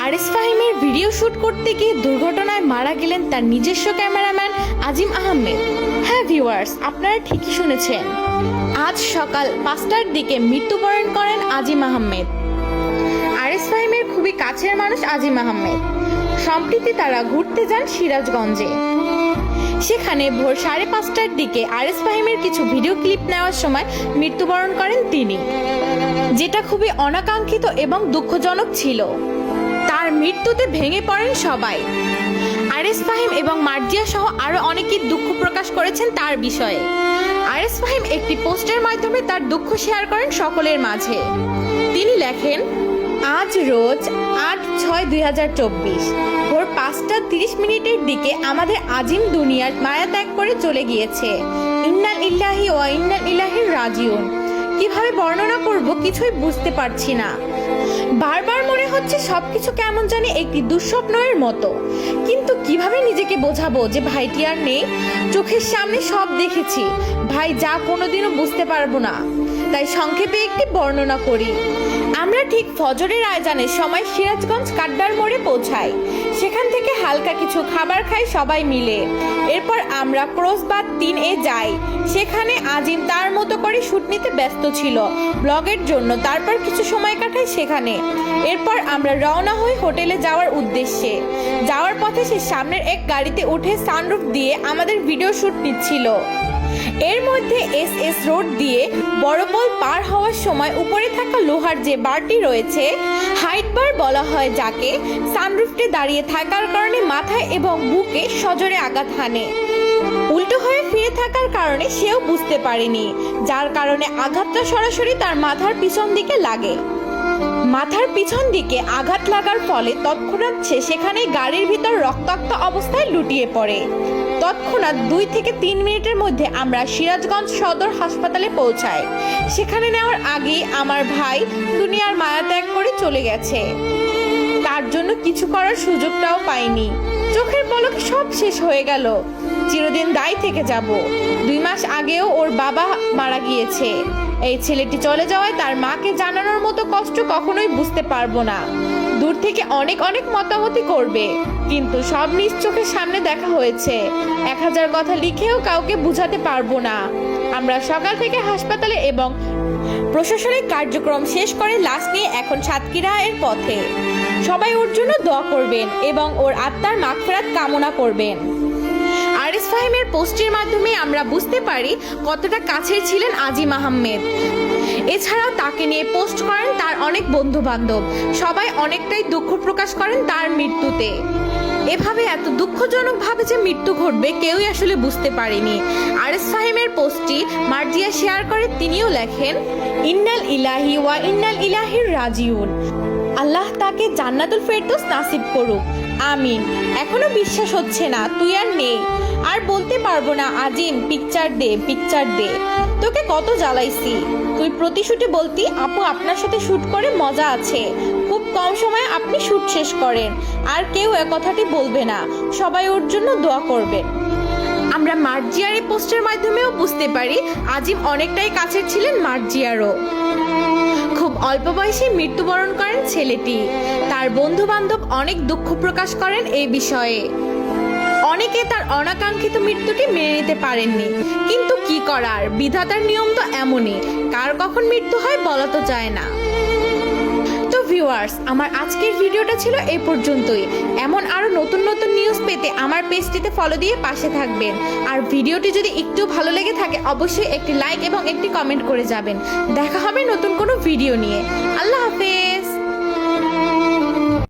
Aris ফাহিমের video shoot করতে গিয়ে দুর্ঘটনায় মারা গেলেন তার নিজস্ব ক্যামেরাম্যান আজিম আহমেদ। হ্যাঁ ভিউয়ার্স, আপনারা ঠিকই শুনেছেন, আজ সকাল 5টার দিকে মৃত্যুবরণ করেন আজিম আহমেদ। আরিস ফাহিমের খুবই কাছের মানুষ আজিম আহমেদ। সম্প্রতি তারা ঘুরতে যান সিরাজগঞ্জে। সেখানে ভোর 5:30টার দিকে আরিস ফাহিমের কিছু ভিডিও ক্লিপ নেওয়ার সময় মৃত্যুবরণ করেন তিনি, যেটা খুবই অনাকাঙ্ক্ষিত এবং দুঃখজনক ছিল। তার মৃত্যুতে ভেঙে পড়েন সবাই। আরিস ফাহিম এবং মার্জিয়া সহ আরো অনেকেই দুঃখ প্রকাশ করেছেন তার বিষয়ে। আরিস ফাহিম একটি পোস্টের মাধ্যমে তার দুঃখ শেয়ার করেন সকলের মাঝে। তিনি লেখেন, আজ রোজ 8/6/2024 ভোর 5:30 দিকে আমাদের আজিম দুনিয়ার মায়া ত্যাগ করে চলে গিয়েছে। ইন্নাল ইল্লাহি ওয়া ইন্নাল ইলাইহি রাজিউন। কিভাবে বর্ণনা করব কিছুই বুঝতে পারছি না। বারবার মনে হচ্ছে সবকিছু কেমন জানি একটি দুঃস্বপ্নের মতো, কিন্তু কিভাবে নিজেকে বোঝাবো যে ভাইটি আর নেই। চোখের সামনে সব দেখেছি, ভাই যা কোনোদিনও বুঝতে পারবো না। তাই সংক্ষেপে একটি বর্ণনা করি। আমরা ঠিক ফজরের আয়োজনের সময় সিরাজগঞ্জ কাড্ডার মোড়ে পৌঁছাই। সেখান থেকে হালকা কিছু খাবার খাই সবাই মিলে। এরপর আমরা ক্রসবাদ 3-এ যাই। সেখানে আজিম তার মতো করে শুট নিতে ব্যস্ত ছিল ব্লগের জন্য। তারপর কিছু সময় কাটাই সেখানে। এরপর আমরা রওনা হই হোটেলে যাওয়ার উদ্দেশ্যে। যাওয়ার পথে সে সামনের এক গাড়িতে উঠে সানরুফ দিয়ে আমাদের ভিডিও শুট নিচ্ছিল। এর মধ্যে SS রোড দিয়ে বড়পোল পার হওয়ার সময় উপরে থাকা লোহার যে বারটি রয়েছে, হাইট বার বলা হয় যাকে, সানরুফে দাঁড়িয়ে থাকার কারণে মাথায় এবং বুকে সজোরে আঘাত হানে। উল্টো হয়ে ফিরে থাকার কারণে সেও বুঝতে পারেনি, যার কারণে আঘাতটা সরাসরি তার মাথার পিছন দিকে লাগে। মাথার পিছন দিকে আঘাত লাগার ফলে তৎক্ষণাৎ সে সেখানেই গাড়ির ভিতর রক্তাক্ত অবস্থায় লুটিয়ে পড়ে। তৎক্ষণাৎ 2 থেকে 3 মিনিটের মধ্যে আমরা সিরাজগঞ্জ সদর হাসপাতালে পৌঁছাই। সেখানে নেওয়ার আগেই আমার ভাই দুনিয়ার মায়া ত্যাগ করে চলে গেছে। তার জন্য কিছু করার সুযোগটাও পাইনি। চোখের পলকে সব শেষ হয়ে গেল। চিরদিন দায়ী থেকে যাব। 2 মাস আগেও ওর বাবা মারা গিয়েছে। এই ছেলেটি চলে যাওয়ায় তার মাকে জানানোর মতো কষ্ট কখনোই বুঝতে পারবো না। দূর থেকে অনেক অনেক মতামতি করবে, কিন্তু সব নিজ চোখের সামনে দেখা হয়েছে। 1000 কথা লিখেও কাউকে বুঝাতে পারবো না। আমরা সকাল থেকে হাসপাতালে এবং প্রশাসনিক কার্যক্রম শেষ করে লাশ নিয়ে এখন সাতক্ষীরার পথে। সবাই ওর জন্য দোয়া করবেন এবং ওর আত্মার মাগফিরাত কামনা করবেন। আরিস ফাহিমের পোস্টের মাধ্যমে আমরা বুঝতে পারি কতটা কাছের ছিলেন আজিম আহমেদ। এছাড়াও তাকে নিয়ে পোস্ট করেন তার অনেক বন্ধু বান্ধব। সবাই অনেকটাই দুঃখ প্রকাশ করেন তার মৃত্যুতে। এভাবে এত দুঃখজনক ভাবে যে মৃত্যু ঘটবে কেউই আসলে বুঝতে পারেনি। আরিস ফাহিমের পোস্টটি মার্জিয়া শেয়ার করে তিনিও লেখেন, ইন্নাল ইলাহি ওয়া ইন্নাল ইলাইহি রাজিউন। আল্লাহ তাকে জান্নাতুল ফেরদৌস নাসিব করুক, আমিন। এখনো বিশ্বাস হচ্ছে না তুই আর নেই। আর বলতে পারবো না আজিম, পিকচার দে, পিকচার দে। তোকে কত জ্বালাইছি। তুই প্রতি শুটে বলতি, আপু আপনার সাথে শুট করে মজা আছে। খুব কম সময়ে আপনি শুট শেষ করেন। আর কেউ এ কথাটি বলবে না। সবাই ওর জন্য দোয়া করবে। আমরা মার্জিয়ার এই পোস্টের মাধ্যমেও বুঝতে পারি আজিম অনেকটাই কাছের ছিলেন মার্জিয়ারও। খুব অল্প বয়সে মৃত্যুবরণ করেন ছেলেটি। তার বন্ধু বান্ধব অনেক দুঃখ প্রকাশ করেন এই বিষয়ে। অনেকে তার অনাকাঙ্ক্ষিত মৃত্যুটি মেনে নিতে পারেননি, কিন্তু কি করার, বিধাতার নিয়ম তো এমনই। কার কখন মৃত্যু হয় বলা তো যায় না। তো ভিউয়ার্স, আমার আজকের ভিডিওটা ছিল এই পর্যন্তই। এমন আরো নতুন নতুন নিউজ পেতে আমার পেজটিতে ফলো দিয়ে পাশে থাকবেন। আর ভিডিওটি যদি একটু ভালো লেগে থাকে অবশ্যই একটি লাইক এবং একটি কমেন্ট করে যাবেন। দেখা হবে নতুন কোনো ভিডিও নিয়ে। আল্লাহ হাফেজ।